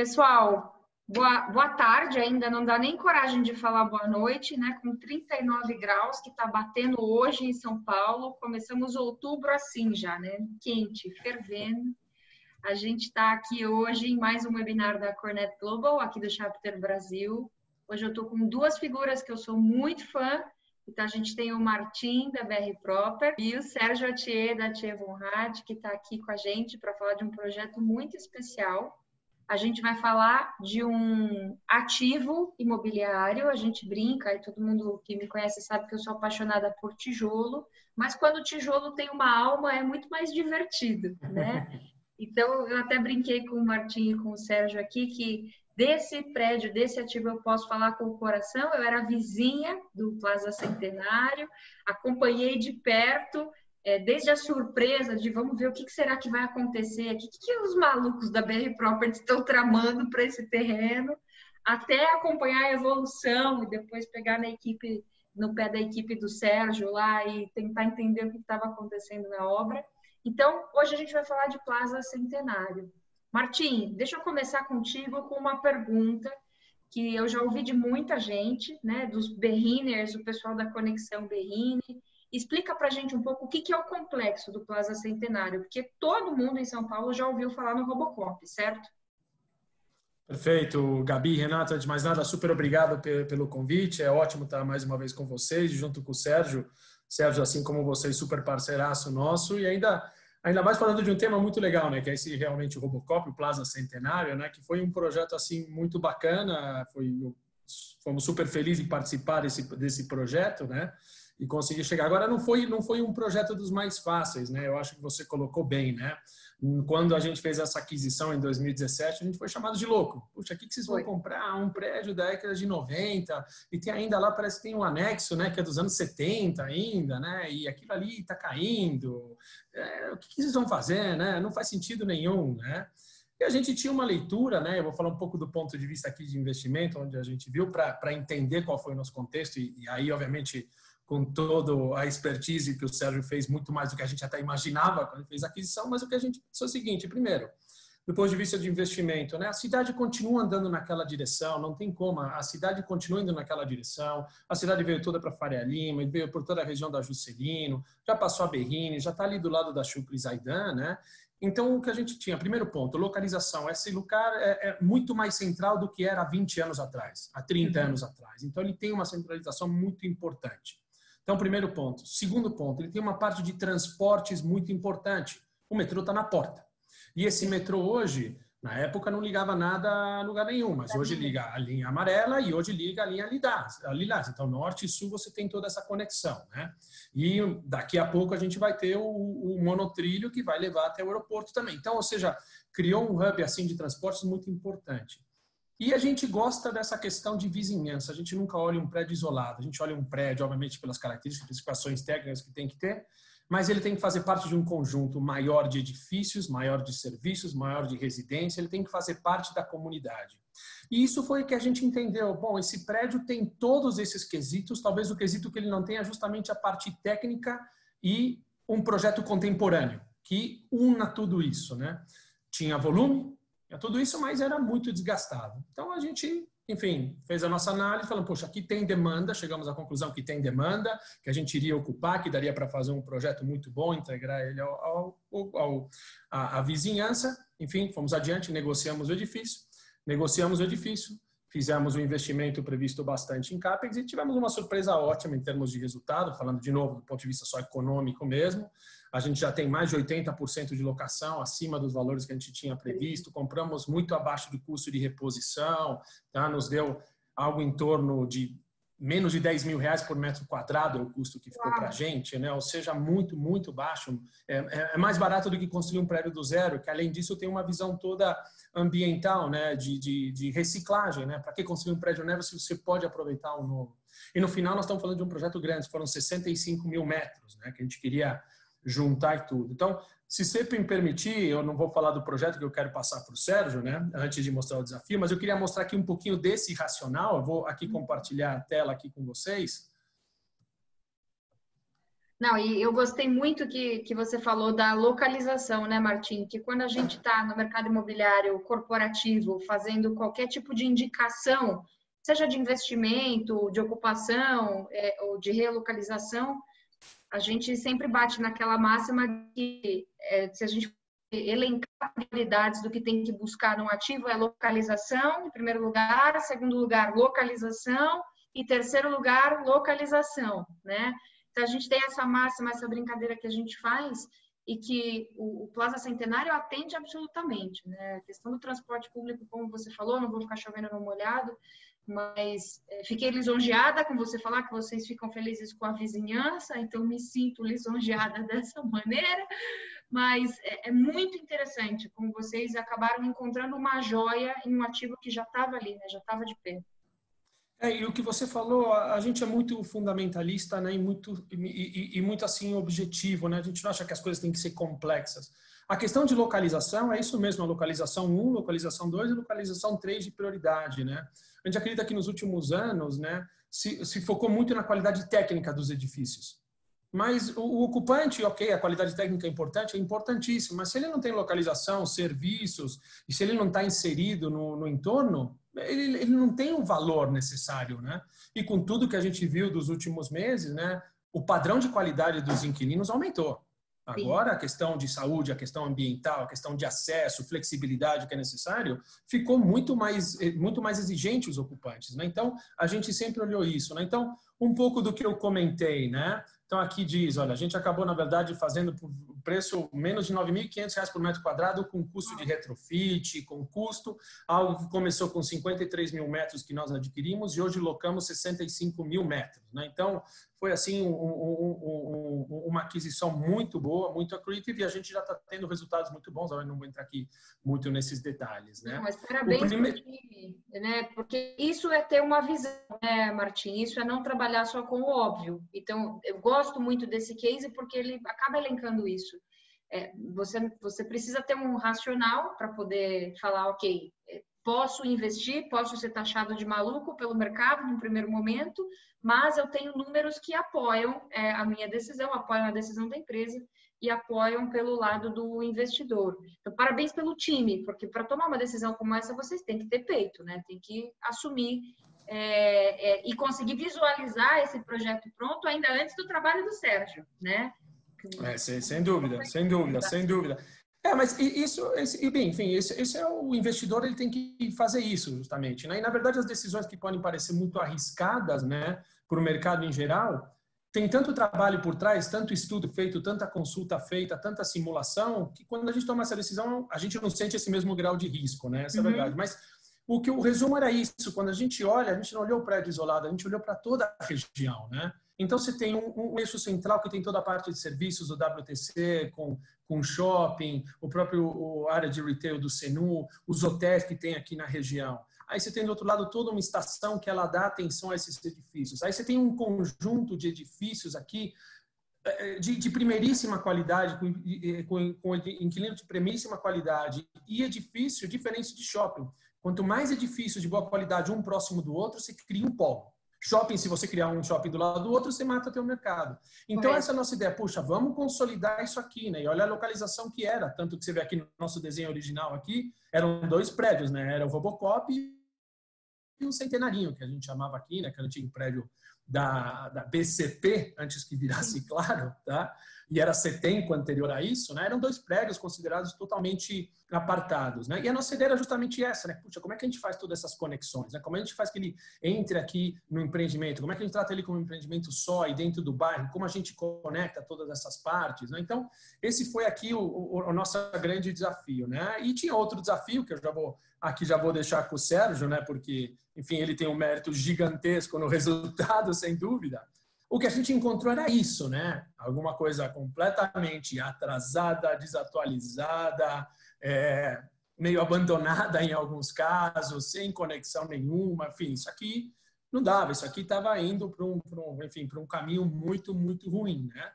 Pessoal, boa tarde ainda, não dá nem coragem de falar boa noite, né? Com 39 graus que está batendo hoje em São Paulo. Começamos outubro assim já, né? Quente, fervendo. A gente está aqui hoje em mais um webinar da Cornet Global, aqui do Chapter Brasil. Hoje eu estou com duas figuras que eu sou muito fã. Então, a gente tem o Martim, da BR Proper, e o Sérgio Attier, da Attier Von Rath, que está aqui com a gente para falar de um projeto muito especial. A gente vai falar de um ativo imobiliário, a gente brinca, e todo mundo que me conhece sabe que eu sou apaixonada por tijolo, mas quando o tijolo tem uma alma é muito mais divertido, né? Então, eu até brinquei com o Martim e com o Sérgio aqui que desse prédio, desse ativo eu posso falar com o coração. Eu era vizinha do Plaza Centenário, acompanhei de perto, desde a surpresa de vamos ver o que será que vai acontecer aqui, o que os malucos da BR Properties estão tramando para esse terreno, até acompanhar a evolução e depois pegar na equipe, no pé da equipe do Sérgio lá e tentar entender o que estava acontecendo na obra. Então, hoje a gente vai falar de Plaza Centenário. Martim, deixa eu começar contigo com uma pergunta que eu já ouvi de muita gente, né, dos Berriners, o pessoal da Conexão Berrine. Explica para a gente um pouco o que é o complexo do Plaza Centenário, porque todo mundo em São Paulo já ouviu falar no Robocop, certo? Perfeito, Gabi, Renata, de mais nada, super obrigado pelo convite. É ótimo estar mais uma vez com vocês, junto com o Sérgio. Sérgio, assim como vocês, super parceiraço nosso, e ainda mais falando de um tema muito legal, né, que é esse realmente o Robocop, o Plaza Centenário, né, que foi um projeto assim muito bacana, fomos super felizes em participar desse projeto, né, e conseguir chegar. Agora não foi um projeto dos mais fáceis, né, eu acho que você colocou bem, né. Quando a gente fez essa aquisição em 2017, a gente foi chamado de louco. Puxa, o que vocês vão comprar? Um prédio da década de 90 e tem ainda lá, parece que tem um anexo, né, que é dos anos 70 ainda, né, e aquilo ali está caindo. O que vocês vão fazer, né? Não faz sentido nenhum, né? E a gente tinha uma leitura, né? Eu vou falar um pouco do ponto de vista aqui de investimento, onde a gente viu para entender qual foi o nosso contexto e aí, obviamente, com toda a expertise que o Sérgio fez, muito mais do que a gente até imaginava quando fez a aquisição, mas o que a gente pensou é o seguinte: primeiro, do ponto de vista de investimento, né? A cidade continua andando naquela direção, não tem como, a cidade continua indo naquela direção, a cidade veio toda para Faria Lima, veio por toda a região da Juscelino, já passou a Berrine, já está ali do lado da Chucre Zaidan, né? Então, o que a gente tinha, primeiro ponto, localização. Esse lugar é muito mais central do que era há 20 anos atrás, há 30 anos atrás. Então, ele tem uma centralização muito importante. Então, primeiro ponto. Segundo ponto, ele tem uma parte de transportes muito importante. O metrô está na porta. E esse metrô hoje, na época, não ligava nada a lugar nenhum, mas hoje liga a linha amarela e hoje liga a linha lilás. Então, norte e sul você tem toda essa conexão, né? E daqui a pouco a gente vai ter o monotrilho que vai levar até o aeroporto também. Então, ou seja, criou um hub assim de transportes muito importante. E a gente gosta dessa questão de vizinhança. A gente nunca olha um prédio isolado. A gente olha um prédio, obviamente, pelas características, especificações técnicas que tem que ter, mas ele tem que fazer parte de um conjunto maior de edifícios, maior de serviços, maior de residência. Ele tem que fazer parte da comunidade. E isso foi o que a gente entendeu. Bom, esse prédio tem todos esses quesitos. Talvez o quesito que ele não tenha é justamente a parte técnica e um projeto contemporâneo que una tudo isso, né? Tinha volume, tudo isso, mas era muito desgastado. Então, a gente, enfim, fez a nossa análise, falando, poxa, aqui tem demanda, chegamos à conclusão que tem demanda, que a gente iria ocupar, que daria para fazer um projeto muito bom, integrar ele à vizinhança. Enfim, fomos adiante, negociamos o edifício, fizemos um investimento previsto bastante em CAPEX e tivemos uma surpresa ótima em termos de resultado, falando de novo do ponto de vista só econômico mesmo. A gente já tem mais de 80% de locação, acima dos valores que a gente tinha previsto. Compramos muito abaixo do custo de reposição, tá? Nos deu algo em torno de menos de R$10.000 por metro quadrado é o custo que ficou para a gente, né? Ou seja, muito, muito baixo. É mais barato do que construir um prédio do zero, que além disso tem uma visão toda ambiental, né? De reciclagem, né? Para que construir um prédio novo se você pode aproveitar o novo? E no final nós estamos falando de um projeto grande, foram 65 mil metros, né? Que a gente queria juntar e tudo. Então, se você me permitir, eu não vou falar do projeto que eu quero passar para o Sérgio, né, antes de mostrar o desafio, mas eu queria mostrar aqui um pouquinho desse racional. Eu vou aqui compartilhar a tela aqui com vocês. Não, e eu gostei muito que você falou da localização, né, Martim? Que quando a gente está no mercado imobiliário corporativo fazendo qualquer tipo de indicação, seja de investimento, de ocupação, ou de relocalização, a gente sempre bate naquela máxima que se a gente elencar prioridades do que tem que buscar num ativo, é localização, em primeiro lugar, segundo lugar, localização, e terceiro lugar, localização, né? Então, a gente tem essa máxima, essa brincadeira que a gente faz e que o Plaza Centenário atende absolutamente, né? A questão do transporte público, como você falou, não vou ficar chovendo no molhado, mas fiquei lisonjeada com você falar que vocês ficam felizes com a vizinhança, então me sinto lisonjeada dessa maneira, mas é muito interessante como vocês acabaram encontrando uma joia em um ativo que já estava ali, né? Já estava de pé. E o que você falou, a gente é muito fundamentalista, né, e muito assim objetivo, né? A gente não acha que as coisas têm que ser complexas. A questão de localização é isso mesmo, a localização 1, localização 2 e localização 3 de prioridade, né? A gente acredita que nos últimos anos, né, se focou muito na qualidade técnica dos edifícios. Mas o ocupante, ok, a qualidade técnica é importantíssimo, mas se ele não tem localização, serviços, e se ele não está inserido no entorno, ele não tem o valor necessário, né? E com tudo que a gente viu dos últimos meses, né, o padrão de qualidade dos inquilinos aumentou. Agora, a questão de saúde, a questão ambiental, a questão de acesso, flexibilidade que é necessário, ficou muito mais exigente os ocupantes, né? Então, a gente sempre olhou isso, né? Então, um pouco do que eu comentei, né? Então, aqui diz, olha, a gente acabou, na verdade, fazendo por preço menos de R$ 9.500 por metro quadrado, com custo de retrofit, com custo, algo que começou com 53 mil metros que nós adquirimos e hoje locamos 65 mil metros, né? Então, foi assim uma aquisição muito boa, muito accretive, e a gente já está tendo resultados muito bons. Eu não vou entrar aqui muito nesses detalhes, né? Não, mas parabéns para o time, né? Porque isso é ter uma visão, né, Martim? Isso é não trabalhar só com o óbvio. Então, eu gosto muito desse case porque ele acaba elencando isso. Você precisa ter um racional para poder falar, ok, posso investir, posso ser taxado de maluco pelo mercado no primeiro momento, mas eu tenho números que apoiam a minha decisão, apoiam a decisão da empresa e apoiam pelo lado do investidor. Então, parabéns pelo time, porque para tomar uma decisão como essa, vocês têm que ter peito, né? Tem que assumir e conseguir visualizar esse projeto pronto ainda antes do trabalho do Sérgio, né? Sem dúvida, sem dúvida, sem dúvida. Mas enfim, esse é o investidor, ele tem que fazer isso justamente, né? E na verdade as decisões que podem parecer muito arriscadas, né, para o mercado em geral, tem tanto trabalho por trás, tanto estudo feito, tanta consulta feita, tanta simulação, que quando a gente toma essa decisão, a gente não sente esse mesmo grau de risco, né? Essa é a verdade. Mas o resumo era isso, quando a gente olha, a gente não olhou o prédio isolado, a gente olhou para toda a região, né? Então, você tem um eixo central que tem toda a parte de serviços do WTC, com shopping, o próprio área de retail do Senu, os hotéis que tem aqui na região. Aí você tem do outro lado toda uma estação que ela dá atenção a esses edifícios. Aí você tem um conjunto de edifícios aqui de primeiríssima qualidade, com inquilino de primeiríssima qualidade e edifício diferente de shopping. Quanto mais edifícios de boa qualidade um próximo do outro, você cria um polo. Shopping, se você criar um shopping do lado do outro, você mata teu mercado. Então, essa é a nossa ideia. Puxa, vamos consolidar isso aqui, né? E olha a localização que era. Tanto que você vê aqui no nosso desenho original aqui, eram 2 prédios, né? Era o Robocop e o Centenarinho, que a gente chamava aqui, né? Que era o antigo prédio da BCP, antes que virasse Claro, tá? E era Setenco anterior a isso, né? Eram 2 prédios considerados totalmente apartados, né? E a nossa ideia era justamente essa, né? Puxa, como é que a gente faz todas essas conexões, né? Como a gente faz que ele entre aqui no empreendimento? Como é que a gente trata ele como um empreendimento só e dentro do bairro? Como a gente conecta todas essas partes, né? Então, esse foi aqui o nosso grande desafio, né? E tinha outro desafio que eu já vou deixar com o Sérgio, né? Porque, enfim, ele tem um mérito gigantesco no resultado, sem dúvida. O que a gente encontrou era isso, né? Alguma coisa completamente atrasada, desatualizada, meio abandonada em alguns casos, sem conexão nenhuma. Enfim, isso aqui não dava. Isso aqui estava indo para um caminho muito, muito ruim, né?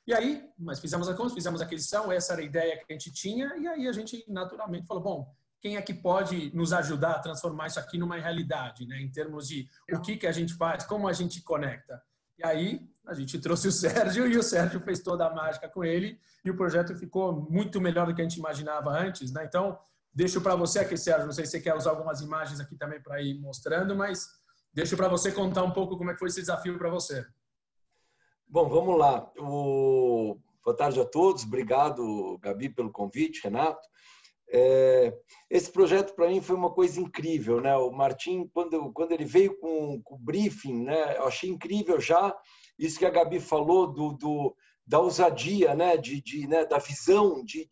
E aí, mas fizemos a conta, fizemos a aquisição, essa era a ideia que a gente tinha, e aí a gente naturalmente falou, bom, quem é que pode nos ajudar a transformar isso aqui numa realidade, né? Em termos de o que a gente faz, como a gente conecta. E aí a gente trouxe o Sérgio e o Sérgio fez toda a mágica com ele e o projeto ficou muito melhor do que a gente imaginava antes, né? Então, deixo para você aqui, Sérgio, não sei se você quer usar algumas imagens aqui também para ir mostrando, mas deixo para você contar um pouco como é que foi esse desafio para você. Bom, vamos lá. Boa tarde a todos. Obrigado, Gabi, pelo convite, Renato. Esse projeto, para mim, foi uma coisa incrível, né? O Martim, quando ele veio com o briefing, né? Eu achei incrível já isso que a Gabi falou da ousadia, né? Né? Da visão de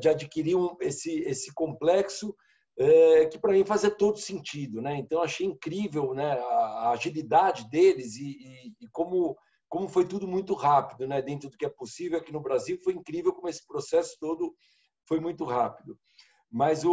adquirir esse complexo, que para mim fazia todo sentido, né? Então, achei incrível, né? A agilidade deles e como foi tudo muito rápido, né? Dentro do que é possível aqui no Brasil, foi incrível como esse processo todo foi muito rápido. Mas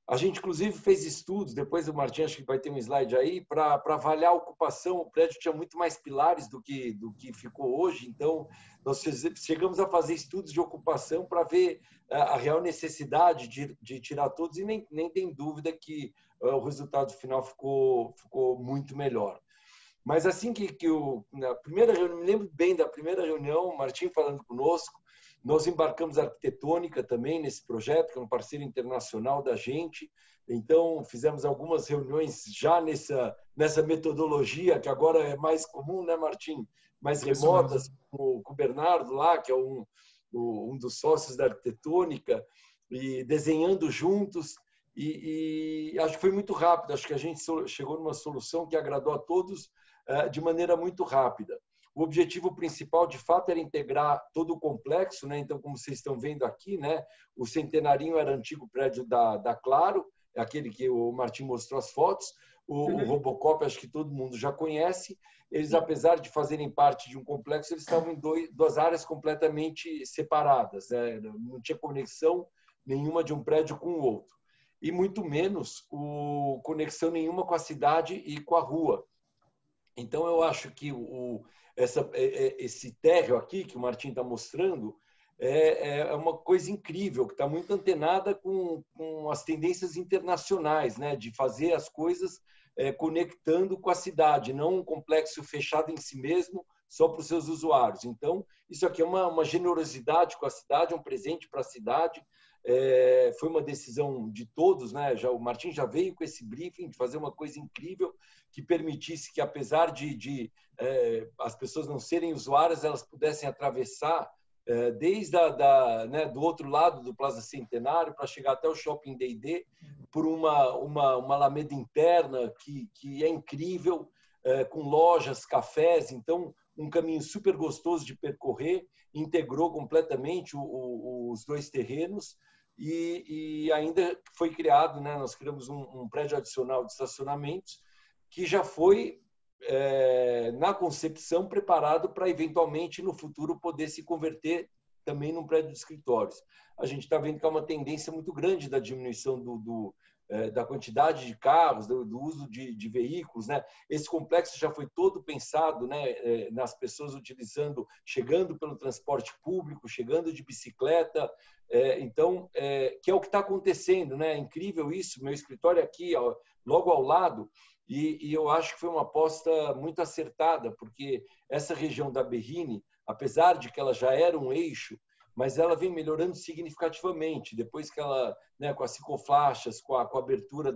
a gente, inclusive, fez estudos, depois o Martim, acho que vai ter um slide aí, para avaliar a ocupação. O prédio tinha muito mais pilares do que ficou hoje, então nós chegamos a fazer estudos de ocupação para ver a real necessidade de tirar todos, e nem tem dúvida que o resultado final ficou muito melhor. Mas assim na primeira reunião, me lembro bem da primeira reunião, o Martim falando conosco, nós embarcamos a Arquitetônica também nesse projeto, que é um parceiro internacional da gente. Então, fizemos algumas reuniões já nessa metodologia, que agora é mais comum, né, Martim? Mais remotas, com o Bernardo lá, que é um dos sócios da Arquitetônica, e desenhando juntos. E acho que foi muito rápido. Acho que a gente chegou numa solução que agradou a todos de maneira muito rápida. O objetivo principal, de fato, era integrar todo o complexo, né? Então, como vocês estão vendo aqui, né? O Centenarinho era o antigo prédio da Claro, aquele que o Martim mostrou as fotos. O Robocop, acho que todo mundo já conhece. Eles, apesar de fazerem parte de um complexo, eles estavam em duas áreas completamente separadas, né? Não tinha conexão nenhuma de um prédio com o outro. E muito menos conexão nenhuma com a cidade e com a rua. Então, eu acho que esse térreo aqui que o Martim está mostrando é uma coisa incrível, que está muito antenada com as tendências internacionais, né? De fazer as coisas conectando com a cidade, não um complexo fechado em si mesmo, só para os seus usuários. Então, isso aqui é uma generosidade com a cidade, um presente para a cidade. Foi uma decisão de todos, né? O Martim já veio com esse briefing de fazer uma coisa incrível que permitisse que, apesar de as pessoas não serem usuárias, elas pudessem atravessar desde né, do outro lado do Plaza Centenário para chegar até o Shopping D&D por uma alameda interna que é incrível, com lojas, cafés. Então, um caminho super gostoso de percorrer, integrou completamente os dois terrenos. E ainda foi criado, né? Nós criamos um prédio adicional de estacionamentos que já foi, na concepção, preparado para, eventualmente, no futuro, poder se converter também num prédio de escritórios. A gente está vendo que há uma tendência muito grande da diminuição da quantidade de carros, do uso de veículos, né? Esse complexo já foi todo pensado, né, nas pessoas chegando pelo transporte público, chegando de bicicleta. Então, que é o que está acontecendo, né? É incrível isso. Meu escritório aqui, logo ao lado, e eu acho que foi uma aposta muito acertada, porque essa região da Berrini, apesar de que ela já era um eixo, mas ela vem melhorando significativamente, depois que ela, né, com as ciclofaixas, com a abertura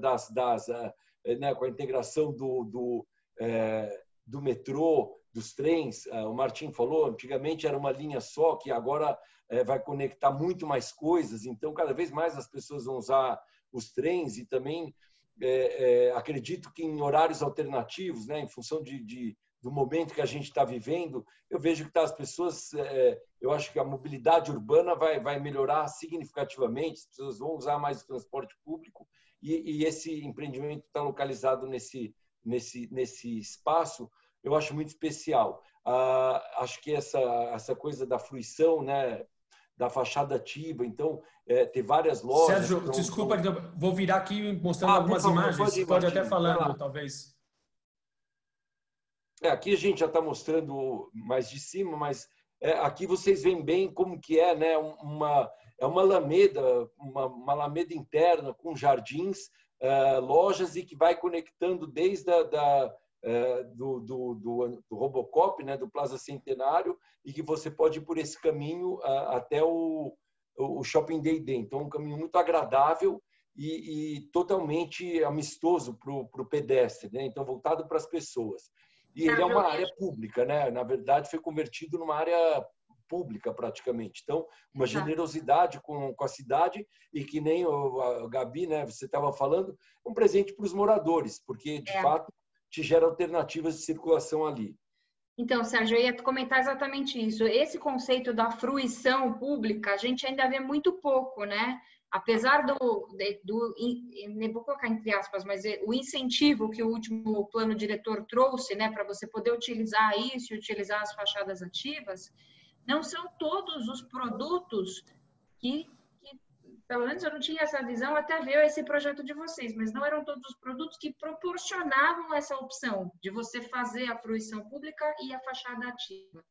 né, com a integração do metrô, dos trens. O Martim falou, antigamente era uma linha só, que agora vai conectar muito mais coisas, então cada vez mais as pessoas vão usar os trens, e também acredito que em horários alternativos, né, em função do momento que a gente está vivendo, eu vejo que as pessoas, eu acho que a mobilidade urbana vai melhorar significativamente, as pessoas vão usar mais o transporte público, e esse empreendimento está localizado nesse espaço, eu acho muito especial. Acho que essa coisa da fruição, né, da fachada ativa, então, ter várias lojas... Sérgio, desculpa, então, vou virar aqui mostrando algumas imagens, pode até falando, talvez... Aqui a gente já está mostrando mais de cima, mas aqui vocês veem bem como que é, né? uma alameda, uma alameda interna com jardins, lojas, e que vai conectando desde do Robocop, né, do Plaza Centenário, e que você pode ir por esse caminho até o Shopping Day. Então, um caminho muito agradável e totalmente amistoso para o pedestre, né? Então, voltado para as pessoas. E ele é uma área pública, né? Na verdade, foi convertido numa área pública praticamente. Então, uma generosidade com a cidade e que nem a Gabi, né, você estava falando, um presente para os moradores, porque, de fato, te gera alternativas de circulação ali. Então, Sérgio, eu ia comentar exatamente isso. Esse conceito da fruição pública, a gente ainda vê muito pouco, né? Apesar não vou colocar entre aspas, mas o incentivo que o último plano diretor trouxe, né, para você poder utilizar isso e utilizar as fachadas ativas, não são todos os produtos que, pelo menos eu não tinha essa visão até ver esse projeto de vocês, mas não eram todos os produtos que proporcionavam essa opção de você fazer a fruição pública e a fachada ativa.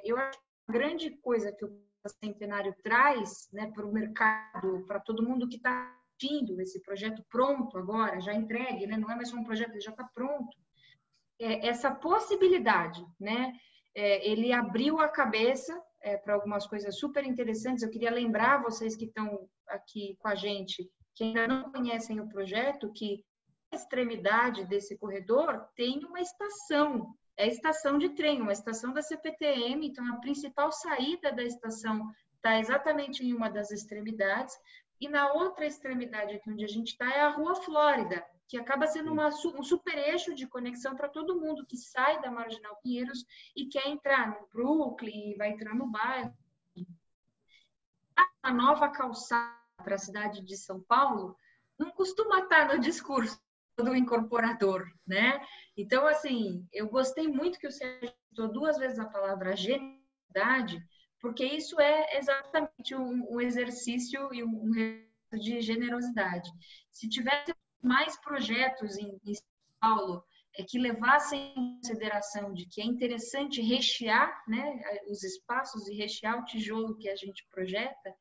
Eu acho que a grande coisa que o Centenário traz, né, para o mercado, para todo mundo que está assistindo esse projeto pronto agora, já entregue, né, não é mais um projeto, ele já está pronto, essa possibilidade, né? Ele abriu a cabeça para algumas coisas super interessantes. Eu queria lembrar vocês que estão aqui com a gente, que ainda não conhecem o projeto, que na extremidade desse corredor tem uma estação, a estação de trem, uma estação da CPTM. Então, a principal saída da estação está exatamente em uma das extremidades, e na outra extremidade aqui onde a gente está é a Rua Flórida, que acaba sendo um super eixo de conexão para todo mundo que sai da Marginal Pinheiros e quer entrar no Brooklyn, vai entrar no bairro. A nova calçada para a cidade de São Paulo não costuma estar no discurso do incorporador, né? Então, assim, eu gostei muito que o Sérgio usou 2 vezes a palavra generosidade, porque isso é exatamente um exercício e um de generosidade. Se tivesse mais projetos em São Paulo que levassem em consideração de que é interessante rechear, né, os espaços e rechear o tijolo que a gente projeta,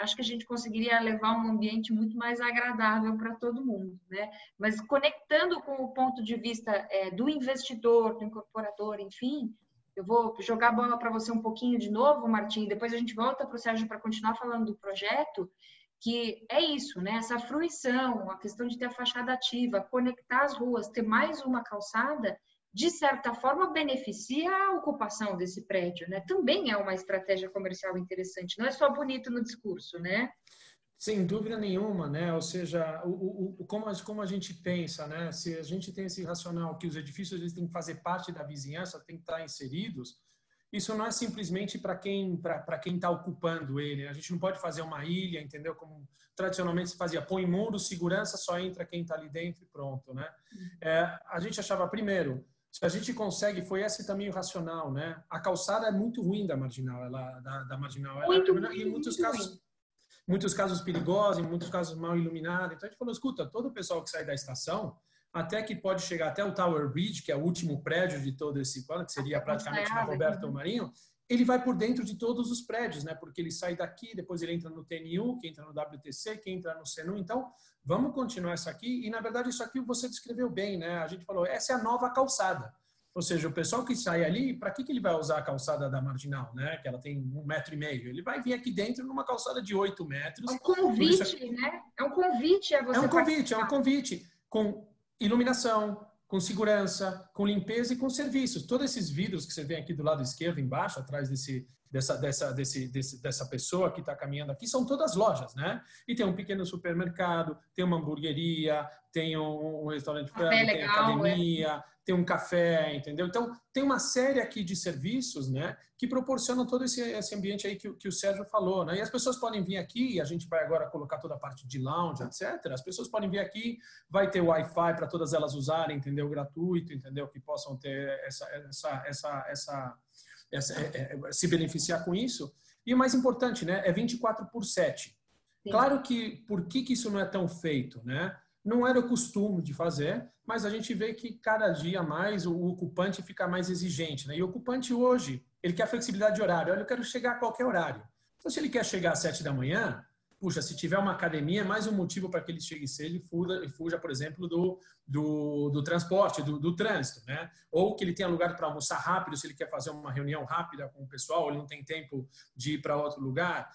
acho que a gente conseguiria levar um ambiente muito mais agradável para todo mundo, né? Mas conectando com o ponto de vista do investidor, do incorporador, enfim, eu vou jogar a bola para você um pouquinho de novo, Martim, depois a gente volta para o Sérgio para continuar falando do projeto, que é isso, né? Essa fruição, a questão de ter a fachada ativa, conectar as ruas, ter mais uma calçada, de certa forma beneficia a ocupação desse prédio, né? Também é uma estratégia comercial interessante, não é só bonito no discurso, né? Sem dúvida nenhuma, né? Ou seja, como a gente pensa, né? Se a gente tem esse racional que os edifícios eles têm que fazer parte da vizinhança, têm que estar inseridos, isso não é simplesmente para quem está ocupando ele. A gente não pode fazer uma ilha, entendeu? Como tradicionalmente se fazia, põe muro, segurança, só entra quem está ali dentro e pronto, né? A gente achava, primeiro, se a gente consegue, foi esse também o racional, né? A calçada é muito ruim da Marginal, da Marginal. Em muitos casos perigosa, em muitos casos mal iluminada. Então a gente falou, escuta, todo o pessoal que sai da estação, até que pode chegar até o Tower Bridge, que é o último prédio de todo esse plano, que seria praticamente na Roberto Marinho, ele vai por dentro de todos os prédios, né? Porque ele sai daqui, depois ele entra no TNU, que entra no WTC, que entra no CENU. Então, vamos continuar isso aqui. E, na verdade, isso aqui você descreveu bem, né? A gente falou, essa é a nova calçada. Ou seja, o pessoal que sai ali, para que ele vai usar a calçada da Marginal, né? Que ela tem 1,5 metro. Ele vai vir aqui dentro numa calçada de 8 metros. É um convite, né? É um convite a você é um convite com iluminação, com segurança, com limpeza e com serviços. Todos esses vidros que você vê aqui do lado esquerdo, embaixo, atrás dessa pessoa que está caminhando aqui, são todas lojas, né? E tem um pequeno supermercado, tem uma hamburgueria, tem um restaurante frango, tem academia, tem um café, entendeu? Então, tem uma série aqui de serviços, né, que proporcionam todo esse ambiente aí que o Sérgio falou, né? E as pessoas podem vir aqui, e a gente vai agora colocar toda a parte de lounge, etc. As pessoas podem vir aqui, vai ter Wi-Fi para todas elas usarem, entendeu? Gratuito, entendeu? Que possam ter se beneficiar com isso. E o mais importante, né, é 24/7. Sim. Claro que, por que isso não é tão feito, né? Não era o costume de fazer, mas a gente vê que cada dia mais o ocupante fica mais exigente, né? E o ocupante hoje, ele quer flexibilidade de horário. Olha, eu quero chegar a qualquer horário. Então, se ele quer chegar às 7 da manhã, puxa, se tiver uma academia, é mais um motivo para que ele chegue cedo e fuja, por exemplo, do transporte, do trânsito, né? Ou que ele tenha lugar para almoçar rápido, se ele quer fazer uma reunião rápida com o pessoal, ele não tem tempo de ir para outro lugar,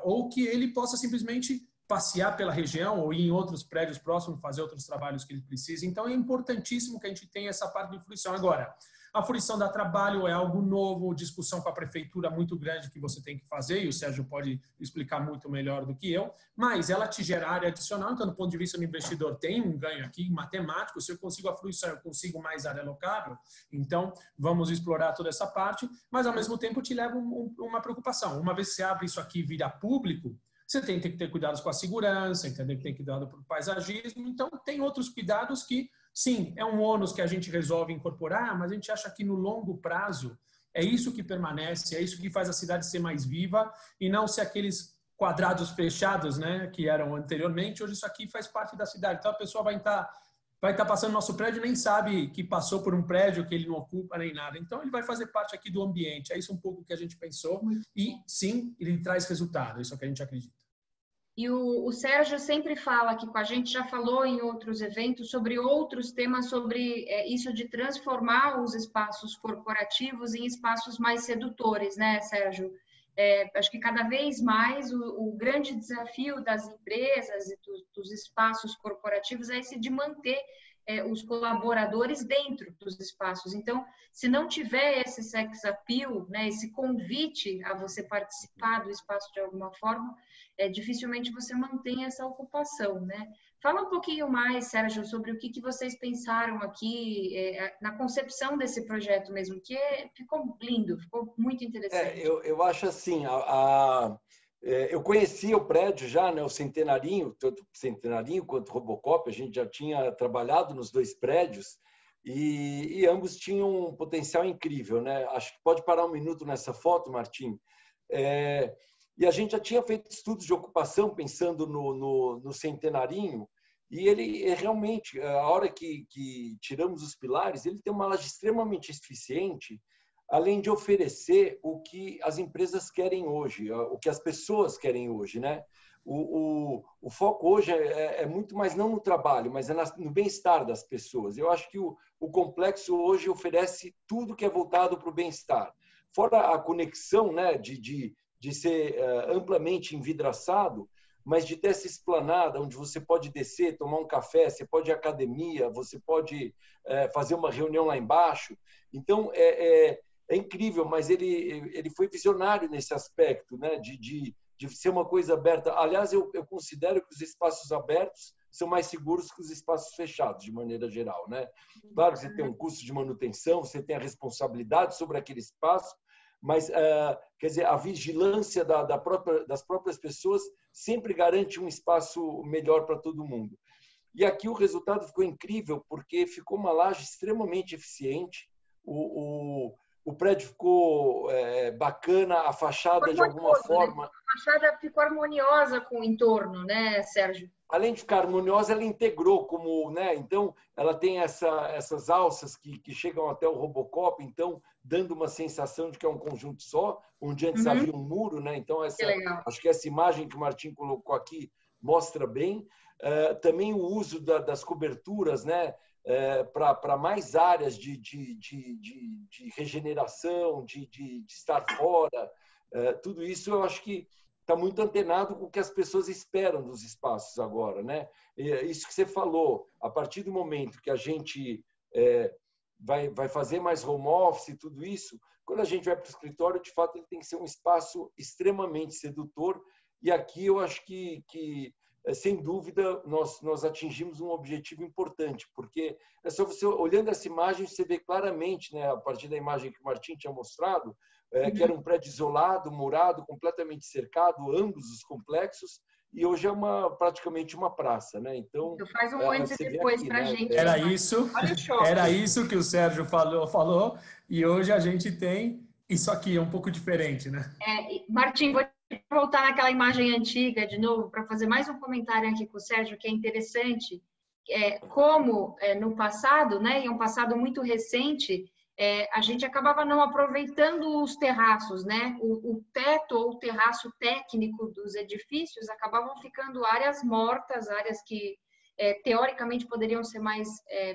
ou que ele possa simplesmente passear pela região ou ir em outros prédios próximos, fazer outros trabalhos que ele precisa. Então, é importantíssimo que a gente tenha essa parte de fruição. Agora, a fruição dá trabalho, é algo novo, discussão com a prefeitura muito grande que você tem que fazer, e o Sérgio pode explicar muito melhor do que eu, mas ela te gera área adicional, então, do ponto de vista do investidor, tem um ganho aqui matemático, se eu consigo a fruição, eu consigo mais área alocável, então, vamos explorar toda essa parte, mas, ao mesmo tempo, te leva uma preocupação. Uma vez que você abre isso aqui e vira público, você tem que ter cuidados com a segurança, entender que tem cuidado com o paisagismo. Então, tem outros cuidados que, sim, é um ônus que a gente resolve incorporar, mas a gente acha que no longo prazo é isso que permanece, é isso que faz a cidade ser mais viva e não ser aqueles quadrados fechados, né, que eram anteriormente. Hoje isso aqui faz parte da cidade. Então, a pessoa vai estar passando no nosso prédio e nem sabe que passou por um prédio que ele não ocupa nem nada. Então, ele vai fazer parte aqui do ambiente. É isso um pouco que a gente pensou. E, sim, ele traz resultado. Isso é o que a gente acredita. E o Sérgio sempre fala aqui com a gente, já falou em outros eventos, sobre outros temas, sobre isso de transformar os espaços corporativos em espaços mais sedutores, né, Sérgio? Acho que cada vez mais o grande desafio das empresas e dos espaços corporativos é esse de manter os colaboradores dentro dos espaços. Então, se não tiver esse sex appeal, né, esse convite a você participar do espaço de alguma forma, dificilmente você mantém essa ocupação, né? Fala um pouquinho mais, Sérgio, sobre o que vocês pensaram aqui na concepção desse projeto mesmo, que ficou lindo, ficou muito interessante. Eu acho assim, eu conhecia o prédio já, né, o Centenarinho, tanto o Centenarinho quanto o Robocop, a gente já tinha trabalhado nos dois prédios e ambos tinham um potencial incrível, né? Acho que pode parar um minuto nessa foto, Martim. E a gente já tinha feito estudos de ocupação pensando no Centenarinho e ele realmente, a hora que tiramos os pilares, ele tem uma laje extremamente eficiente, além de oferecer o que as empresas querem hoje, o que as pessoas querem hoje, né? O foco hoje é muito mais não no trabalho, mas no bem-estar das pessoas. Eu acho que o complexo hoje oferece tudo que é voltado para o bem-estar. Fora a conexão, né, de ser amplamente envidraçado, mas de ter essa esplanada onde você pode descer, tomar um café, você pode ir à academia, você pode fazer uma reunião lá embaixo. Então, é incrível, mas ele foi visionário nesse aspecto, né? de ser uma coisa aberta. Aliás, eu considero que os espaços abertos são mais seguros que os espaços fechados, de maneira geral, né? Claro que você tem um custo de manutenção, você tem a responsabilidade sobre aquele espaço, mas, quer dizer, a vigilância das próprias pessoas sempre garante um espaço melhor para todo mundo. E aqui o resultado ficou incrível, porque ficou uma laje extremamente eficiente, o prédio ficou bacana, a fachada de alguma forma... Né? A fachada ficou harmoniosa com o entorno, né, Sérgio? Além de ficar harmoniosa, ela integrou como, né? Então, ela tem essas alças que chegam até o Robocop, então, dando uma sensação de que é um conjunto só, onde antes havia um muro, né? Então, acho que essa imagem que o Martim colocou aqui mostra bem. Também o uso das coberturas, né? Para mais áreas de regeneração, de estar fora. Tudo isso eu acho que está muito antenado com o que as pessoas esperam dos espaços agora, né? Isso que você falou, a partir do momento que a gente vai fazer mais home office e tudo isso, quando a gente vai para o escritório, de fato, ele tem que ser um espaço extremamente sedutor. E aqui eu acho que sem dúvida, nós atingimos um objetivo importante, porque é só você, olhando essa imagem, você vê claramente, né, a partir da imagem que o Martim tinha mostrado, que era um prédio isolado, murado, completamente cercado, ambos os complexos, e hoje é praticamente uma praça, né? Então, faz um antes e depois para a gente. Era isso que o Sérgio falou, e hoje a gente tem isso aqui, é um pouco diferente, né? Martim, vou voltar naquela imagem antiga de novo para fazer mais um comentário aqui com o Sérgio, que é interessante, como no passado, né, em um passado muito recente, a gente acabava não aproveitando os terraços, né? O teto ou o terraço técnico dos edifícios acabavam ficando áreas mortas, áreas que teoricamente poderiam ser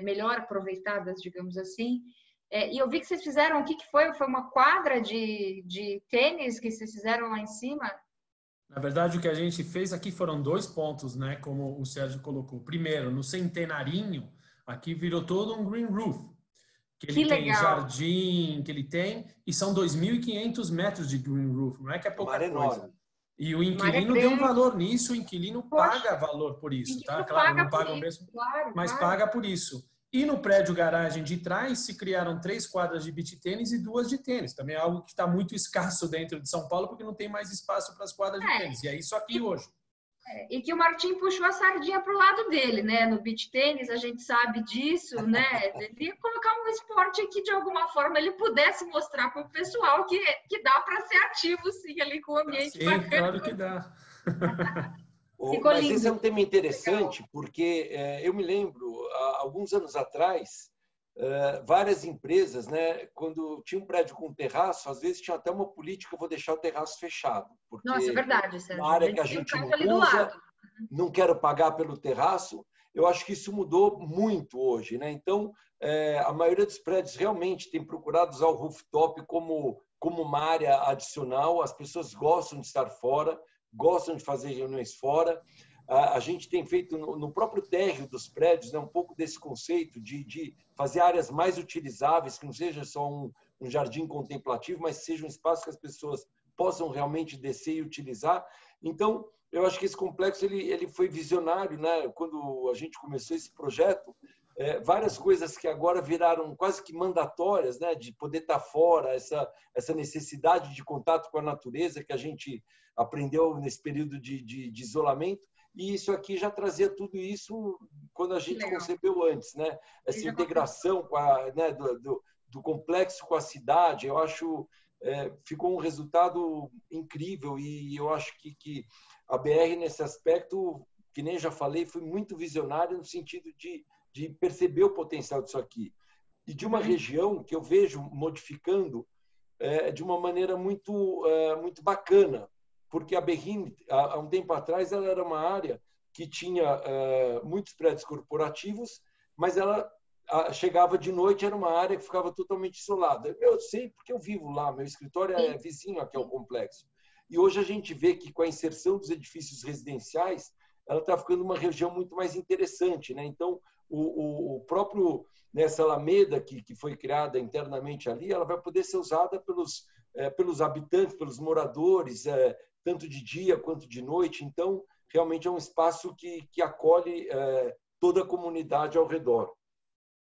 melhor aproveitadas, digamos assim. E eu vi que vocês fizeram, o que foi? Foi uma quadra de tênis que vocês fizeram lá em cima? Na verdade, o que a gente fez aqui foram 2 pontos, né? Como o Sérgio colocou. Primeiro, no Centenarinho, aqui virou todo um green roof. Que ele tem jardim, que ele tem, e são 2.500 metros de green roof, não é que é pouca coisa. Enorme. E o inquilino deu um valor nisso, o inquilino paga valor por isso, tá? Claro, não paga o mesmo, mas paga por isso. E no prédio garagem de trás se criaram 3 quadras de beach tênis e 2 de tênis. Também é algo que está muito escasso dentro de São Paulo, porque não tem mais espaço para as quadras de tênis. E é isso aqui hoje. E que o Martim puxou a sardinha para o lado dele, né? No beach tênis, a gente sabe disso, né? Ele ia colocar um esporte que, de alguma forma, ele pudesse mostrar para o pessoal que dá para ser ativo, sim, ali com o ambiente bacana. Claro que dá. Mas lindo. Esse é um tema interessante, porque eu me lembro, há alguns anos atrás, várias empresas, né, quando tinha um prédio com terraço, às vezes tinha até uma política, vou deixar o terraço fechado. Porque nossa, é verdade, Sérgio. Uma área que a gente não usa, não quero pagar pelo terraço. Eu acho que isso mudou muito hoje, né? Então, a maioria dos prédios realmente tem procurado usar o rooftop como uma área adicional. As pessoas gostam de estar fora, gostam de fazer reuniões fora. A gente tem feito no próprio térreo dos prédios, né, um pouco desse conceito de fazer áreas mais utilizáveis, que não seja só um jardim contemplativo, mas seja um espaço que as pessoas possam realmente descer e utilizar. Então, eu acho que esse complexo ele foi visionário, né? Quando a gente começou esse projeto, várias coisas que agora viraram quase que mandatórias, né? De poder estar fora, essa necessidade de contato com a natureza que a gente aprendeu nesse período de isolamento. E isso aqui já trazia tudo isso quando a gente concebeu antes, né? Essa integração com né, do complexo com a cidade, eu acho ficou um resultado incrível. E eu acho que a BR, nesse aspecto, que nem já falei, foi muito visionária no sentido de perceber o potencial disso aqui. E de uma região que eu vejo modificando de uma maneira muito bacana. Porque a Berrini, há um tempo atrás, ela era uma área que tinha muitos prédios corporativos, mas ela chegava de noite, era uma área que ficava totalmente isolada. Eu sei porque eu vivo lá, meu escritório é vizinho aqui ao complexo. E hoje a gente vê que com a inserção dos edifícios residenciais, ela está ficando uma região muito mais interessante, né? Então, o próprio nessa Alameda que foi criada internamente ali, ela vai poder ser usada pelos habitantes, pelos moradores, tanto de dia quanto de noite. Então, realmente é um espaço que acolhe toda a comunidade ao redor.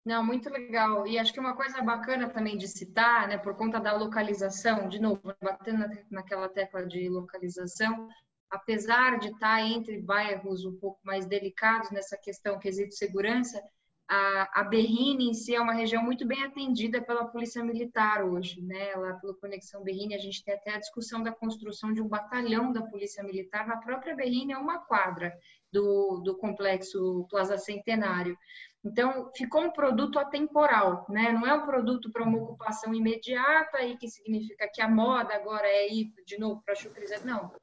Não, muito legal. E acho que uma coisa bacana também de citar, né, por conta da localização, de novo, batendo naquela tecla de localização, apesar de estar entre bairros um pouco mais delicados nessa questão quesito segurança, a Berrini em si é uma região muito bem atendida pela Polícia Militar hoje, né? Lá pelo Conexão Berrini, a gente tem até a discussão da construção de um batalhão da Polícia Militar na própria Berrini, é uma quadra do complexo Plaza Centenário. Então, ficou um produto atemporal, né? Não é um produto para uma ocupação imediata e que significa que a moda agora é ir de novo para a chucrizada. Não,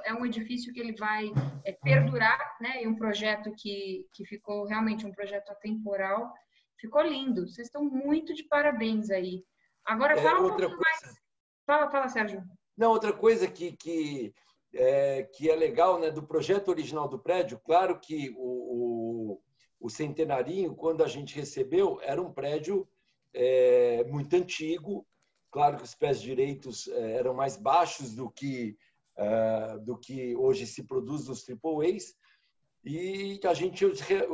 é um edifício que ele vai perdurar, né? E um projeto que ficou realmente um projeto atemporal. Ficou lindo. Vocês estão muito de parabéns aí. Agora, fala um pouquinho mais. Fala, Sérgio. Não, outra coisa que é legal, né? Do projeto original do prédio, claro que o Centenarinho, quando a gente recebeu, era um prédio muito antigo. Claro que os pés direitos eram mais baixos do que hoje se produz nos AAAs. E a gente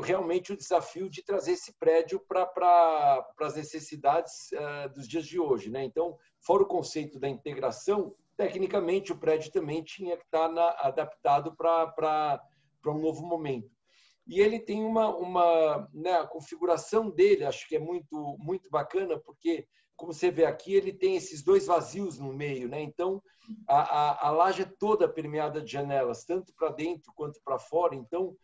realmente o desafio de trazer esse prédio para as necessidades dos dias de hoje, né? Então, fora o conceito da integração, tecnicamente o prédio também tinha que estar adaptado para um novo momento. E ele tem né, a configuração dele, acho que é muito, muito bacana, porque, como você vê aqui, ele tem esses 2 vazios no meio, né? Então, a laje é toda permeada de janelas, tanto para dentro quanto para fora. Então,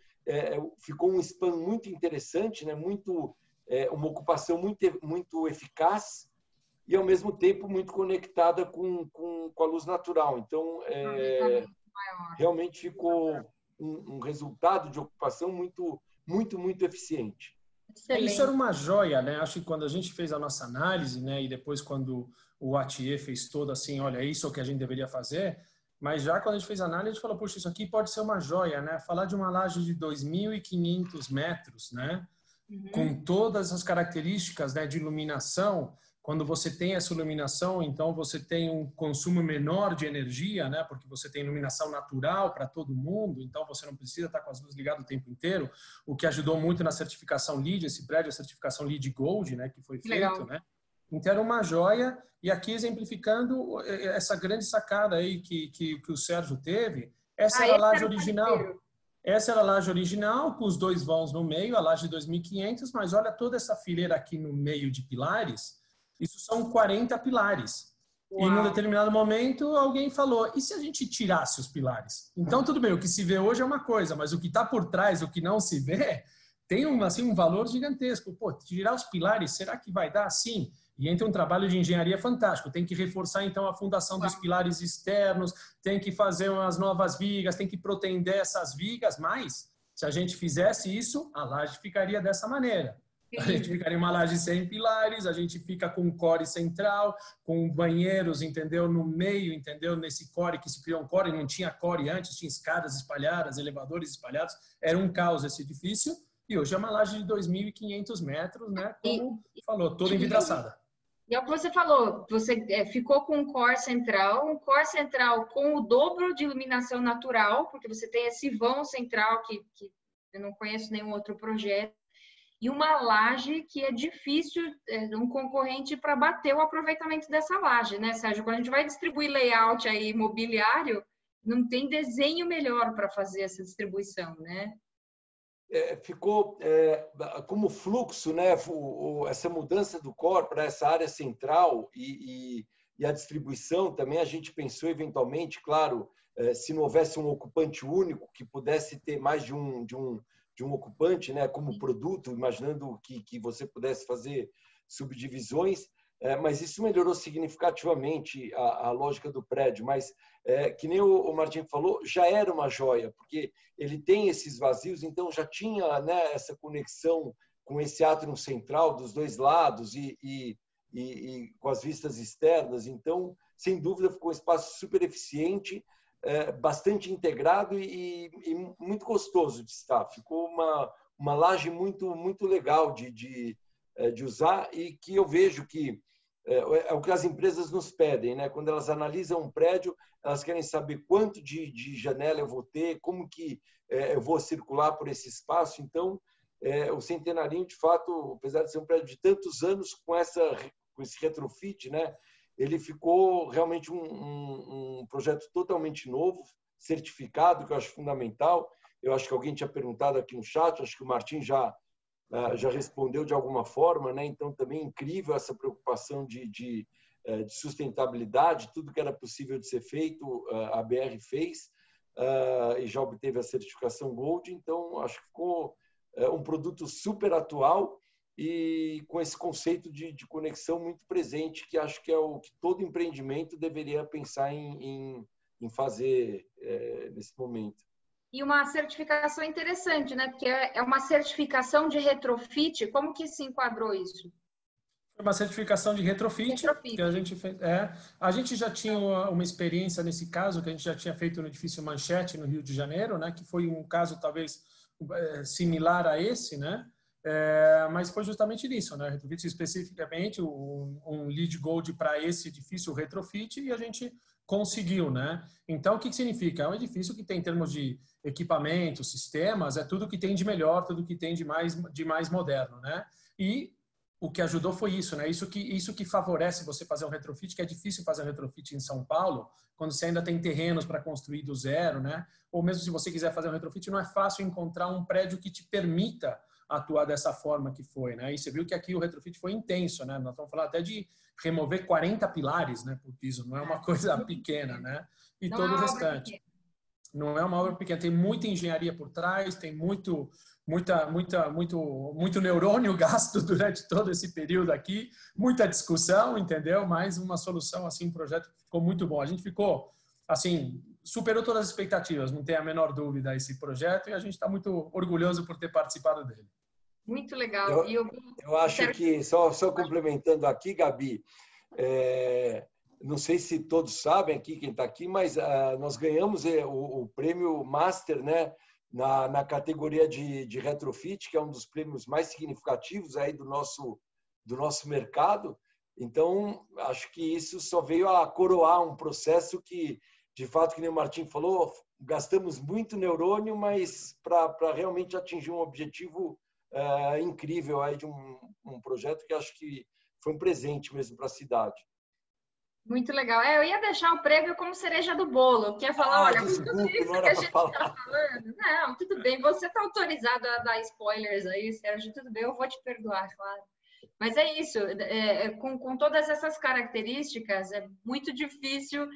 ficou um span muito interessante, né? Uma ocupação muito, muito eficaz. e, ao mesmo tempo, muito conectada com a luz natural. Então, realmente ficou um resultado de ocupação muito, muito, muito eficiente. Isso era uma joia, né? Acho que quando a gente fez a nossa análise, né, e depois quando o Atier fez todo assim, olha, isso é o que a gente deveria fazer, mas já quando a gente fez a análise, a gente falou, puxa, isso aqui pode ser uma joia, né? Falar de uma laje de 2.500 metros, né? Com todas as características, né, de iluminação. Quando você tem essa iluminação, então você tem um consumo menor de energia, né? Porque você tem iluminação natural para todo mundo, então você não precisa estar com as luzes ligadas o tempo inteiro, o que ajudou muito na certificação LEED, esse prédio, a certificação LEED Gold, né, que foi feito, né? Então era uma joia, e aqui exemplificando essa grande sacada aí que o Sérgio teve, essa era a laje original. Essa era a laje original, com os 2 vãos no meio, a laje de 2.500, mas olha toda essa fileira aqui no meio de pilares, isso são 40 pilares. Uau. E num determinado momento alguém falou, e se a gente tirasse os pilares? Então tudo bem, o que se vê hoje é uma coisa, mas o que está por trás, o que não se vê, tem um valor gigantesco. Pô, tirar os pilares, será que vai dar assim? E entra um trabalho de engenharia fantástico. Tem que reforçar, então, a fundação dos pilares externos, tem que fazer umas novas vigas, tem que protender essas vigas, mas se a gente fizesse isso, a laje ficaria dessa maneira. A gente ficaria uma laje sem pilares, a gente fica com um core central, com banheiros, entendeu? No meio, entendeu? Nesse core que se criou um core, não tinha core antes, tinha escadas espalhadas, elevadores espalhados, era um caos esse edifício, e hoje é uma laje de 2.500 metros, né? Como falou, toda envidraçada. E é o que você falou, você ficou com um core central com o dobro de iluminação natural, porque você tem esse vão central que eu não conheço nenhum outro projeto, e uma laje que é difícil, um concorrente para bater o aproveitamento dessa laje, né, Sérgio? Quando a gente vai distribuir layout aí imobiliário, não tem desenho melhor para fazer essa distribuição, né? Ficou como fluxo, né? Essa mudança do core para essa área central e a distribuição também, a gente pensou eventualmente, claro, se não houvesse um ocupante único, que pudesse ter mais de um ocupante, né, como produto, imaginando que você pudesse fazer subdivisões, mas isso melhorou significativamente a lógica do prédio. Mas, que nem o Martim falou, já era uma joia, porque ele tem esses vazios, então já tinha, né, essa conexão com esse átrio central dos 2 lados e com as vistas externas. Então, sem dúvida, ficou um espaço super eficiente, bastante integrado e muito gostoso de estar. Ficou uma laje muito, muito legal de usar, e que eu vejo que é o que as empresas nos pedem, né? Quando elas analisam um prédio, elas querem saber quanto de janela eu vou ter, como que eu vou circular por esse espaço. Então, o Centenarinho, de fato, apesar de ser um prédio de tantos anos, com esse retrofit, né? Ele ficou realmente um projeto totalmente novo, certificado, que eu acho fundamental. Eu acho que alguém tinha perguntado aqui no chat, acho que o Martim já respondeu de alguma forma, né? Então, também incrível essa preocupação de sustentabilidade, tudo que era possível de ser feito, a BR fez, e já obteve a certificação Gold. Então, acho que ficou um produto super atual e com esse conceito de conexão muito presente, que acho que é o que todo empreendimento deveria pensar em fazer nesse momento. E uma certificação interessante, né? Porque é uma certificação de retrofit. Como que se enquadrou isso? É uma certificação de retrofit. Que a gente fez. A gente já tinha uma experiência nesse caso, que a gente já tinha feito no edifício Manchete, no Rio de Janeiro, né? Que foi um caso talvez similar a esse, né? Mas foi justamente nisso, né? Retrofit especificamente, um LEED Gold para esse edifício, o retrofit, e a gente conseguiu, né? Então, o que significa? É um edifício que tem, em termos de equipamentos, sistemas, é tudo que tem de melhor, tudo que tem de mais moderno, né? E o que ajudou foi isso, né? Isso que favorece você fazer um retrofit, que é difícil fazer um retrofit em São Paulo, quando você ainda tem terrenos para construir do zero, né? Ou mesmo se você quiser fazer um retrofit, não é fácil encontrar um prédio que te permita atuar dessa forma que foi, né? E você viu que aqui o retrofit foi intenso, né? Nós estamos falando até de remover 40 pilares, né, por piso, não é uma coisa pequena, né? E todo o restante. Não é uma obra pequena, tem muita engenharia por trás, tem muito muito neurônio gasto durante todo esse período aqui, muita discussão, entendeu? Mas uma solução, assim, um projeto que ficou muito bom. A gente ficou, assim, superou todas as expectativas, não tem a menor dúvida esse projeto, e a gente está muito orgulhoso por ter participado dele. Muito legal. Eu acho que, só complementando aqui, Gabi, não sei se todos sabem aqui, quem está aqui, mas nós ganhamos o prêmio Master, né, na categoria de retrofit, que é um dos prêmios mais significativos aí do nosso mercado. Então, acho que isso só veio a coroar um processo que, de fato, que nem o Martim falou, gastamos muito neurônio, mas para realmente atingir um objetivo incrível aí de um projeto que acho que foi um presente mesmo para a cidade. Muito legal. Eu ia deixar o prêmio como cereja do bolo, que ia falar, olha, desculpa, tudo isso que a gente está falando. Não, tudo bem, você está autorizado a dar spoilers aí, Sérgio, tudo bem, eu vou te perdoar, claro. Mas é isso, com todas essas características, é muito difícil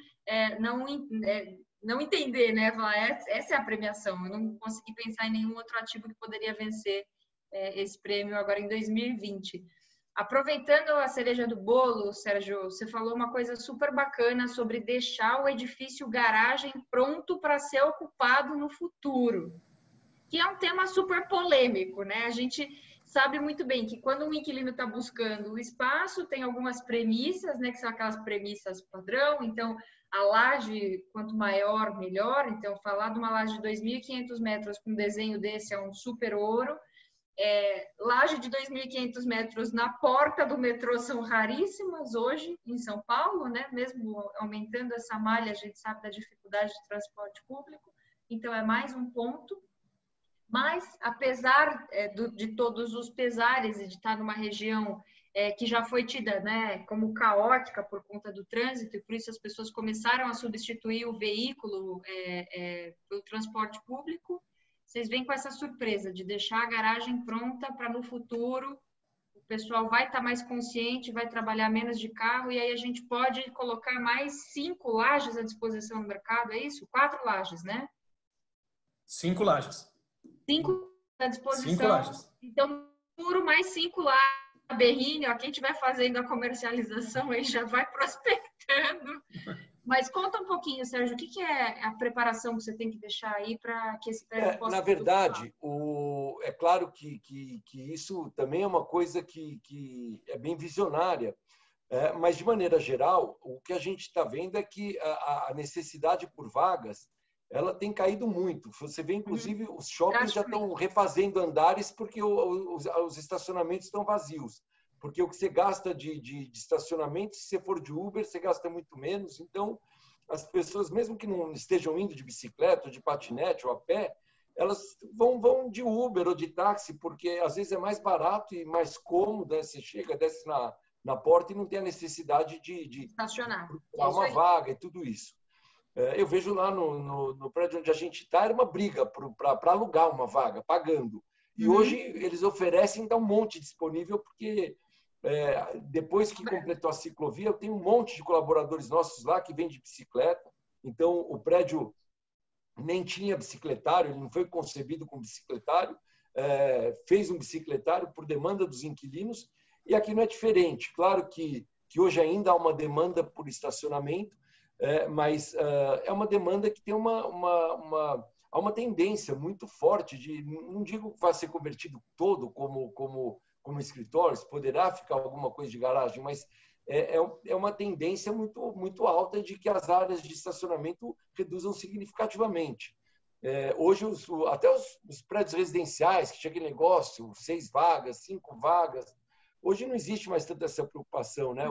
não entender, né? Falar, essa é a premiação, eu não consegui pensar em nenhum outro ativo que poderia vencer esse prêmio agora em 2020. Aproveitando a cereja do bolo, Sérgio, você falou uma coisa super bacana sobre deixar o edifício garagem pronto para ser ocupado no futuro, que é um tema super polêmico, né? A gente sabe muito bem que quando um inquilino está buscando o espaço, tem algumas premissas, né, que são aquelas premissas padrão. Então, a laje, quanto maior, melhor. Então, falar de uma laje de 2.500 metros com um desenho desse é um super ouro. Laje de 2.500 metros na porta do metrô são raríssimas hoje em São Paulo, né? Mesmo aumentando essa malha, a gente sabe da dificuldade de transporte público, então é mais um ponto. Mas, apesar de todos os pesares e de estar numa região que já foi tida, né, como caótica por conta do trânsito, e por isso as pessoas começaram a substituir o veículo pelo transporte público, vocês vêm com essa surpresa de deixar a garagem pronta para no futuro o pessoal vai estar mais consciente, vai trabalhar menos de carro, e aí a gente pode colocar mais 5 lajes à disposição no mercado, é isso? 4 lajes, né? 5 lajes. 5 à disposição. 5 lajes. Então, futuro mais 5 lajes. A Berrini, ó, quem estiver fazendo a comercialização aí já vai prospectando. Mas conta um pouquinho, Sérgio, o que é a preparação que você tem que deixar aí para que esse prédio possa... Na verdade, é claro que isso também é uma coisa que é bem visionária, mas, de maneira geral, o que a gente está vendo é que a necessidade por vagas ela tem caído muito. Você vê, inclusive, os shoppings já estão refazendo andares porque os estacionamentos estão vazios. Porque o que você gasta de estacionamento, se você for de Uber, você gasta muito menos. Então, as pessoas, mesmo que não estejam indo de bicicleta, ou de patinete, ou a pé, elas vão de Uber ou de táxi, porque às vezes é mais barato e mais cômodo. Né? Você chega, desce na porta e não tem a necessidade de estacionar, procurar uma vaga e tudo isso. Eu vejo lá no prédio onde a gente está, era uma briga para alugar uma vaga, pagando. E hoje eles oferecem, dá um monte disponível, porque depois que completou a ciclovia, eu tenho um monte de colaboradores nossos lá que vêm de bicicleta. Então, o prédio nem tinha bicicletário, ele não foi concebido com bicicletário, fez um bicicletário por demanda dos inquilinos, e aqui não é diferente. Claro que hoje ainda há uma demanda por estacionamento, mas é uma demanda que tem há uma tendência muito forte de, não digo que vai ser convertido todo como escritórios, poderá ficar alguma coisa de garagem, mas é uma tendência muito, muito alta de que as áreas de estacionamento reduzam significativamente. Hoje, até os prédios residenciais, que tinha aquele negócio, 6 vagas, 5 vagas, hoje não existe mais tanta essa preocupação, né?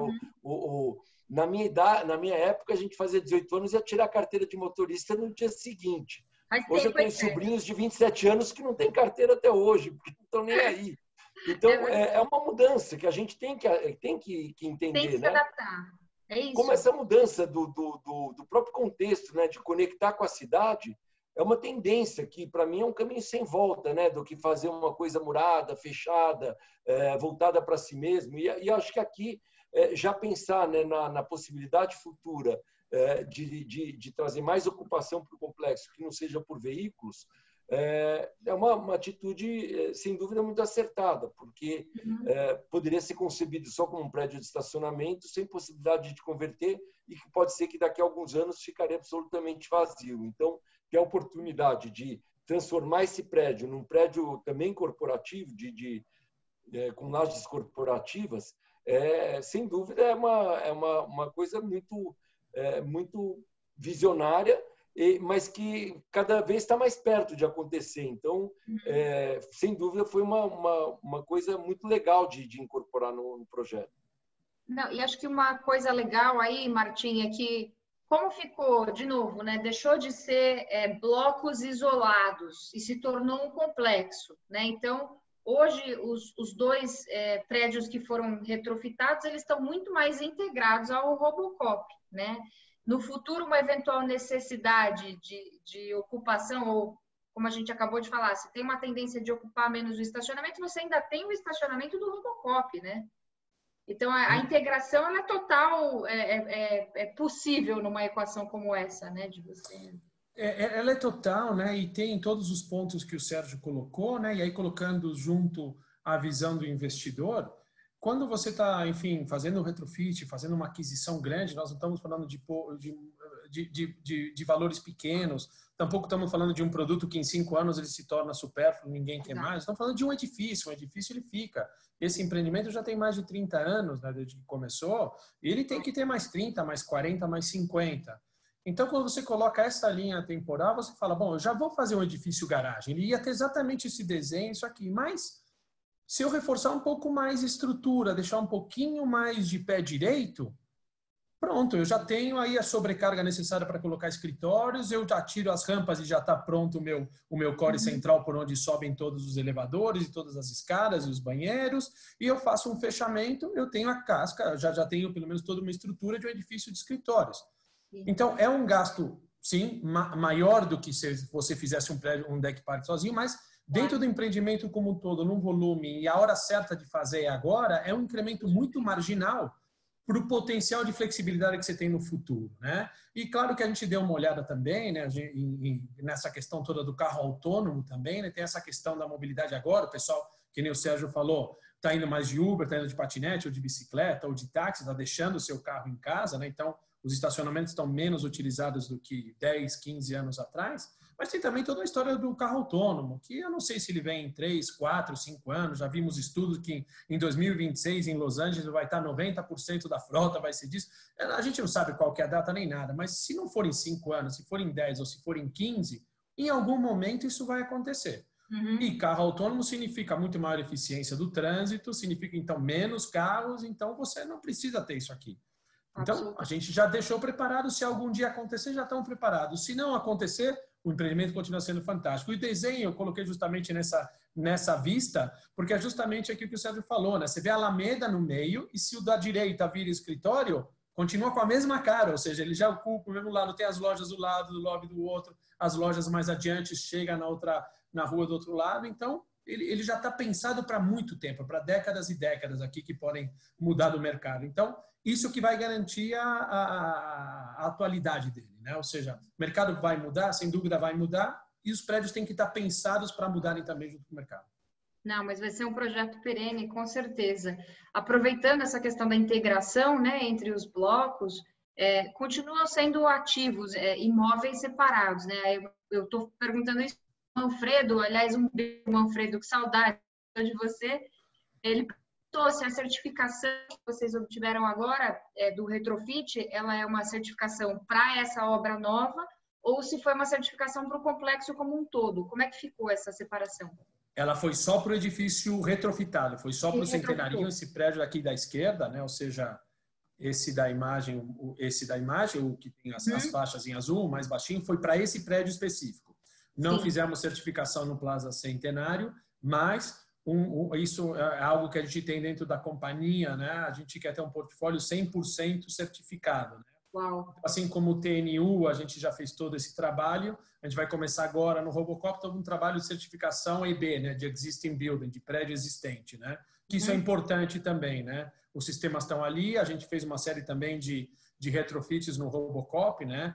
Na minha época, a gente fazia 18 anos e ia tirar a carteira de motorista no dia seguinte. Hoje eu tenho sobrinhos de 27 anos que não têm carteira até hoje, porque não estão nem aí. Então, é uma mudança que a gente tem que entender. Tem que se adaptar. É isso. Como essa mudança do próprio contexto, né, de conectar com a cidade, é uma tendência que, para mim, é um caminho sem volta, né, do que fazer uma coisa murada, fechada, voltada para si mesmo. E acho que aqui, já pensar, né, na possibilidade futura de trazer mais ocupação para o complexo, que não seja por veículos, é uma atitude, sem dúvida, muito acertada, porque poderia ser concebido só como um prédio de estacionamento, sem possibilidade de converter, e que pode ser que daqui a alguns anos ficaria absolutamente vazio. Então, ter a oportunidade de transformar esse prédio num prédio também corporativo, com lajes corporativas, sem dúvida, é uma coisa muito visionária, mas que cada vez está mais perto de acontecer. Então, sem dúvida, foi uma coisa muito legal de incorporar no projeto. Não, e acho que uma coisa legal aí, Martim, é que como ficou, de novo, né, deixou de ser blocos isolados e se tornou um complexo, né? Então, hoje, os dois prédios que foram retrofitados, eles estão muito mais integrados ao Robocop, né? No futuro, uma eventual necessidade de ocupação, ou como a gente acabou de falar, se tem uma tendência de ocupar menos o estacionamento, você ainda tem o estacionamento do Robocop, né? Então, a integração ela é total, é possível numa equação como essa, né, de você... Ela é total, né? E tem todos os pontos que o Sérgio colocou, né? E aí colocando junto a visão do investidor, quando você está, enfim, fazendo um retrofit, fazendo uma aquisição grande, nós não estamos falando de valores pequenos, tampouco estamos falando de um produto que em 5 anos ele se torna supérfluo, ninguém quer mais. Estamos falando de um edifício ele fica. Esse empreendimento já tem mais de 30 anos, né, desde que começou, e ele tem que ter mais 30, mais 40, mais 50. Então, quando você coloca essa linha temporal, você fala, bom, eu já vou fazer um edifício garagem, ele ia ter exatamente esse desenho, isso aqui, mas se eu reforçar um pouco mais a estrutura, deixar um pouquinho mais de pé direito, pronto, eu já tenho aí a sobrecarga necessária para colocar escritórios, eu já tiro as rampas e já está pronto o meu core central por onde sobem todos os elevadores e todas as escadas e os banheiros, e eu faço um fechamento, eu tenho a casca, já tenho pelo menos toda uma estrutura de um edifício de escritórios. Então, é um gasto, sim, maior do que se você fizesse um deck park sozinho, mas dentro do empreendimento como um todo, num volume, e a hora certa de fazer é agora, é um incremento muito marginal para o potencial de flexibilidade que você tem no futuro, né? E claro que a gente deu uma olhada também, né, nessa questão toda do carro autônomo também, né? Tem essa questão da mobilidade agora, o pessoal, que nem o Sérgio falou, está indo mais de Uber, está indo de patinete ou de bicicleta ou de táxi, está deixando o seu carro em casa, né? Então, os estacionamentos estão menos utilizados do que 10, 15 anos atrás, mas tem também toda a história do carro autônomo, que eu não sei se ele vem em 3, 4, 5 anos, já vimos estudos que em 2026 em Los Angeles vai estar 90% da frota, vai ser disso. A gente não sabe qual que é a data nem nada, mas se não for em 5 anos, se for em 10 ou se for em 15, em algum momento isso vai acontecer. E carro autônomo significa muito maior eficiência do trânsito, significa então menos carros, então você não precisa ter isso aqui. Então, a gente já deixou preparado, se algum dia acontecer, já estão preparados. Se não acontecer, o empreendimento continua sendo fantástico. E o desenho eu coloquei justamente nessa vista, porque é justamente aquilo que o Sérgio falou, né? Você vê a Alameda no meio, e se o da direita vira escritório, continua com a mesma cara, ou seja, ele já ocupa o mesmo lado, tem as lojas do lado, do lobby do outro, as lojas mais adiante chega na rua do outro lado, então ele já está pensado para muito tempo, para décadas e décadas aqui que podem mudar do mercado. Então, isso que vai garantir a atualidade dele, né? Ou seja, o mercado vai mudar, sem dúvida vai mudar, e os prédios têm que estar pensados para mudarem também junto com o mercado. Não, mas vai ser um projeto perene, com certeza. Aproveitando essa questão da integração, né, entre os blocos, continuam sendo ativos, imóveis separados, né? Eu estou perguntando isso ao Manfredo, aliás, Manfredo, que saudade de você. Ele se a certificação que vocês obtiveram agora do retrofit, ela é uma certificação para essa obra nova ou se foi uma certificação para o complexo como um todo. Como é que ficou essa separação? Ela foi só para o edifício retrofitado, foi só para o Centenarinho, esse prédio aqui da esquerda, né? Ou seja, esse da imagem, o que tem as faixas em azul, mais baixinho, foi para esse prédio específico. Não fizemos certificação no Plaza Centenário, mas isso é algo que a gente tem dentro da companhia, né? A gente quer ter um portfólio 100% certificado, né? Uau. Assim como o TNU, a gente já fez todo esse trabalho, a gente vai começar agora no Robocop todo um trabalho de certificação EB, né? De Existing Building, de prédio existente, né? Que isso é importante também, né? Os sistemas estão ali, a gente fez uma série também de retrofits no Robocop, né?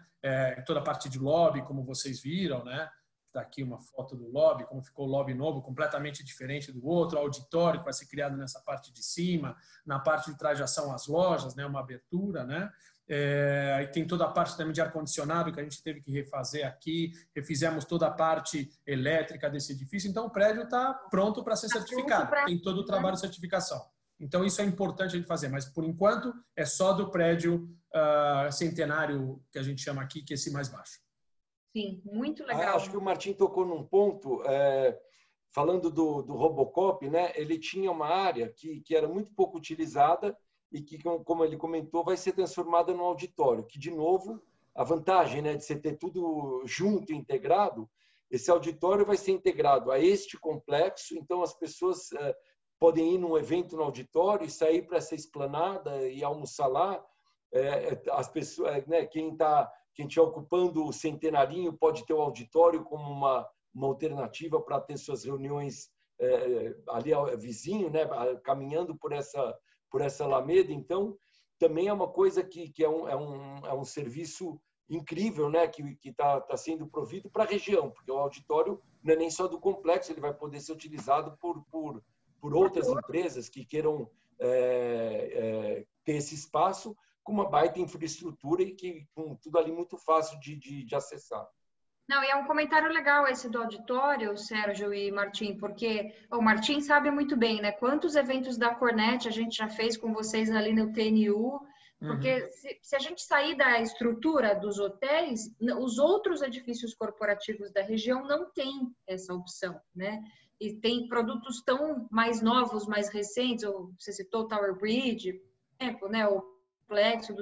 Toda a parte de lobby, como vocês viram, né? Está aqui uma foto do lobby, como ficou o lobby novo, completamente diferente do outro, o auditório que vai ser criado nessa parte de cima, na parte de trás já são as lojas, né, uma abertura, né? E tem toda a parte também de ar-condicionado que a gente teve que refazer aqui, refizemos toda a parte elétrica desse edifício, então o prédio está pronto para ser certificado, tem todo o trabalho de certificação. Então isso é importante a gente fazer, mas por enquanto é só do prédio centenário que a gente chama aqui, que é esse mais baixo. Sim, muito legal. Acho que o Martim tocou num ponto, falando do Robocop, né? Ele tinha uma área que era muito pouco utilizada e que, como ele comentou, vai ser transformada num auditório, que, de novo, a vantagem, né, de você ter tudo junto, integrado, esse auditório vai ser integrado a este complexo, então as pessoas podem ir num evento no auditório e sair para essa esplanada e almoçar lá. As pessoas, né, quem estiver ocupando o centenarinho pode ter o auditório como uma alternativa para ter suas reuniões ali vizinho, né, caminhando por essa alameda. Então, também é uma coisa que é um serviço incrível, né, que está sendo provido para a região, porque o auditório não é nem só do complexo, ele vai poder ser utilizado por outras empresas que queiram ter esse espaço com uma baita infraestrutura e com tudo ali muito fácil de acessar. Não, e é um comentário legal esse do auditório, Sérgio e Martim, porque o Martim sabe muito bem, né? Quantos eventos da Cornet a gente já fez com vocês ali no TNU, porque se a gente sair da estrutura dos hotéis, os outros edifícios corporativos da região não têm essa opção, né? E tem produtos tão mais novos, mais recentes, você citou o Tower Bridge, né? O complexo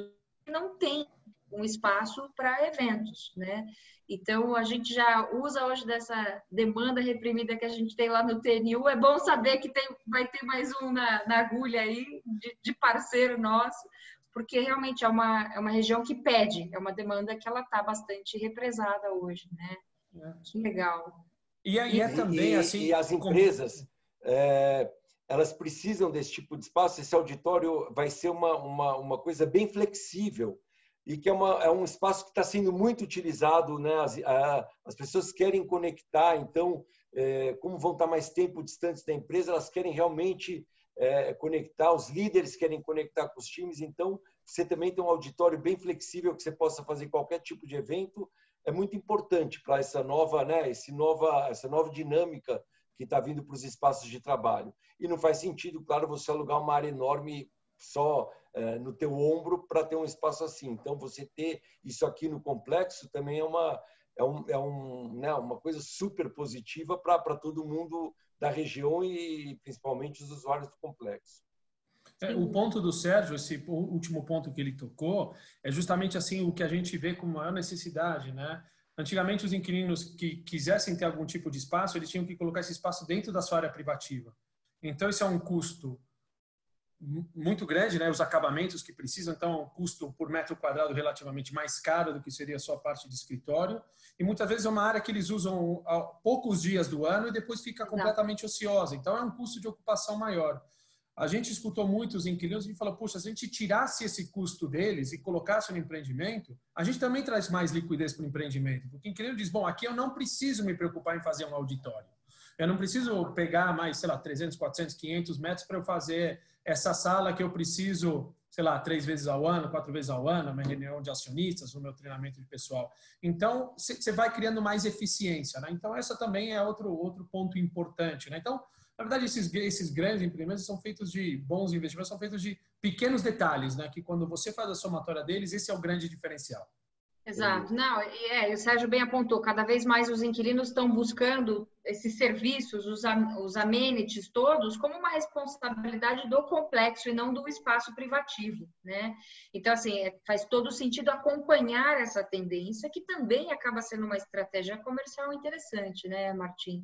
não tem um espaço para eventos, né? Então, a gente já usa hoje dessa demanda reprimida que a gente tem lá no TNU. É bom saber que vai ter mais um na agulha aí, de parceiro nosso, porque realmente é uma região que pede, é uma demanda que ela está bastante represada hoje, né? Que legal. E também assim... E as empresas, elas precisam desse tipo de espaço. Esse auditório vai ser uma coisa bem flexível, e que é um espaço que está sendo muito utilizado, né? As pessoas querem conectar, então, como vão estar mais tempo distantes da empresa, elas querem realmente conectar, os líderes querem conectar com os times, então, você também tem um auditório bem flexível que você possa fazer qualquer tipo de evento, é muito importante para essa nova dinâmica que está vindo para os espaços de trabalho. E não faz sentido, claro, você alugar uma área enorme só no teu ombro para ter um espaço assim. Então, você ter isso aqui no complexo também é uma coisa super positiva para todo mundo da região e principalmente os usuários do complexo. O ponto do Sérgio, esse último ponto que ele tocou, é justamente assim o que a gente vê como maior necessidade, né? Antigamente, os inquilinos que quisessem ter algum tipo de espaço, eles tinham que colocar esse espaço dentro da sua área privativa. Então, isso é um custo muito grande, né? Os acabamentos que precisam, então, um custo por metro quadrado relativamente mais caro do que seria só a parte de escritório. E muitas vezes é uma área que eles usam poucos dias do ano e depois fica completamente ociosa. Então, é um custo de ocupação maior. A gente escutou muitos inquilinos e falou, puxa, se a gente tirasse esse custo deles e colocasse no empreendimento, a gente também traz mais liquidez para o empreendimento. Porque o inquilino diz, bom, aqui eu não preciso me preocupar em fazer um auditório. Eu não preciso pegar mais, 300, 400, 500 metros para eu fazer essa sala que eu preciso, 3 vezes ao ano, 4 vezes ao ano, uma reunião de acionistas, no meu treinamento de pessoal. Então, você vai criando mais eficiência, né? Então, essa também é outro ponto importante, né? Então, na verdade, esses grandes empreendimentos são feitos de bons investimentos, são feitos de pequenos detalhes, né? Que quando você faz a somatória deles, esse é o grande diferencial. Exato. Não, o Sérgio bem apontou, cada vez mais os inquilinos estão buscando esses serviços, os amenities todos, como uma responsabilidade do complexo e não do espaço privativo, né? Então, assim, faz todo sentido acompanhar essa tendência, que também acaba sendo uma estratégia comercial interessante, né, Martim?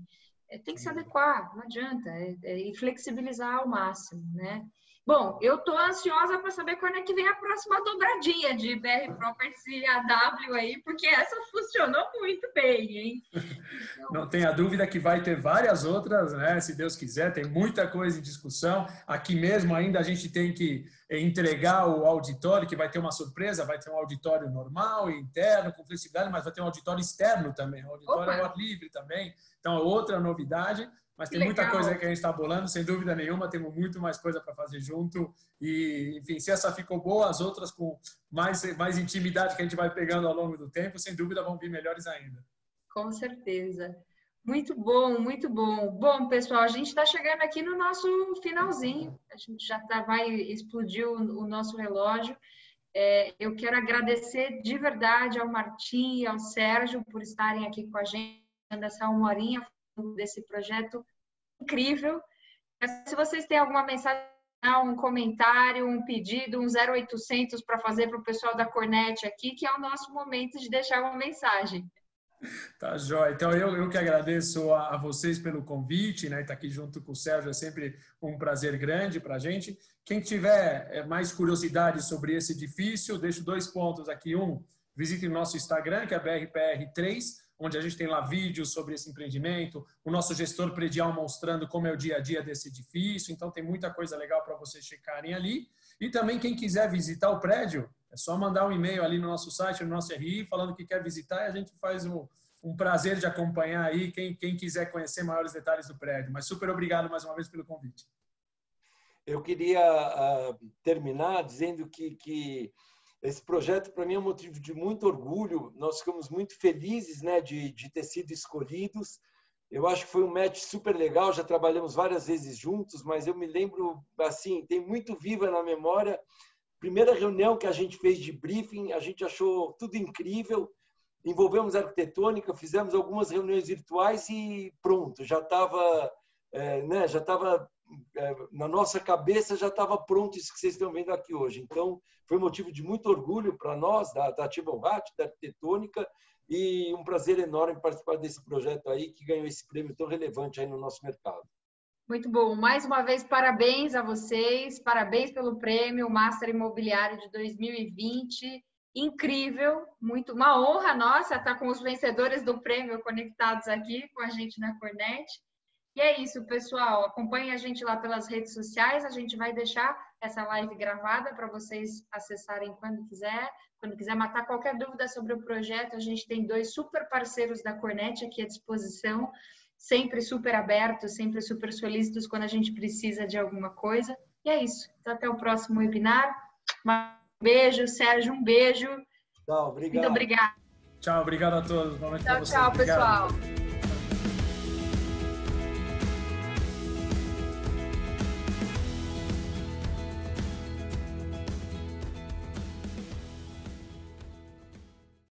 Tem que se adequar, não adianta, e flexibilizar ao máximo, né? Bom, eu estou ansiosa para saber quando é que vem a próxima dobradinha de BR Properties e AW aí, porque essa funcionou muito bem, hein? Então... Não tenha dúvida que vai ter várias outras, né? Se Deus quiser, tem muita coisa em discussão. Aqui mesmo ainda a gente tem que entregar o auditório, que vai ter uma surpresa, vai ter um auditório normal, interno, com flexibilidade, mas vai ter um auditório externo também, um auditório ao ar livre também. Então, é outra novidade, mas tem muita coisa aí que a gente está bolando, sem dúvida nenhuma, temos muito mais coisa para fazer junto. E, enfim, se essa ficou boa, as outras com mais intimidade que a gente vai pegando ao longo do tempo, sem dúvida vão vir melhores ainda. Com certeza. Muito bom, muito bom. Bom, pessoal, a gente está chegando aqui no nosso finalzinho. A gente já vai explodir o nosso relógio. Eu quero agradecer de verdade ao Martim e ao Sérgio por estarem aqui com a gente, essa 1 horinha desse projeto incrível. Se vocês têm alguma mensagem, um comentário, um pedido, um 0800 para fazer para o pessoal da Cornet aqui, que é o nosso momento de deixar uma mensagem. Tá, jóia. Então, eu que agradeço a vocês pelo convite, né? Estar aqui junto com o Sérgio é sempre um prazer grande para a gente. Quem tiver mais curiosidade sobre esse edifício, deixo 2 pontos aqui. Visite o nosso Instagram, que é BRPR3, onde a gente tem lá vídeos sobre esse empreendimento, o nosso gestor predial mostrando como é o dia a dia desse edifício. Então, tem muita coisa legal para vocês checarem ali. E também, quem quiser visitar o prédio, é só mandar um e-mail ali no nosso site, no nosso RI, falando que quer visitar, e a gente faz um prazer de acompanhar aí quem quiser conhecer maiores detalhes do prédio. Mas super obrigado mais uma vez pelo convite. Eu queria terminar dizendo que esse projeto, para mim, é um motivo de muito orgulho. Nós ficamos muito felizes, né, de ter sido escolhidos. Eu acho que foi um match super legal, já trabalhamos várias vezes juntos, mas eu me lembro, assim, tem muito viva na memória. Primeira reunião que a gente fez de briefing, a gente achou tudo incrível, envolvemos arquitetônica, fizemos algumas reuniões virtuais e pronto, já estava na nossa cabeça, já estava pronto isso que vocês estão vendo aqui hoje. Então, foi motivo de muito orgulho para nós, da Tibonhat, da arquitetônica, e um prazer enorme participar desse projeto aí, que ganhou esse prêmio tão relevante aí no nosso mercado. Muito bom. Mais uma vez, parabéns a vocês. Parabéns pelo prêmio Master Imobiliário de 2020. Incrível. Uma honra nossa estar com os vencedores do prêmio conectados aqui com a gente na Cornet. E é isso, pessoal. Acompanhem a gente lá pelas redes sociais. A gente vai deixar essa live gravada para vocês acessarem quando quiser. Quando quiser matar qualquer dúvida sobre o projeto, a gente tem 2 super parceiros da Cornet aqui à disposição. Sempre super abertos, sempre super solícitos quando a gente precisa de alguma coisa. E é isso. Então, até o próximo webinar. Um beijo, Sérgio, um beijo. Tchau, obrigado. Muito obrigada. Tchau, obrigado a todos. Tchau, pessoal.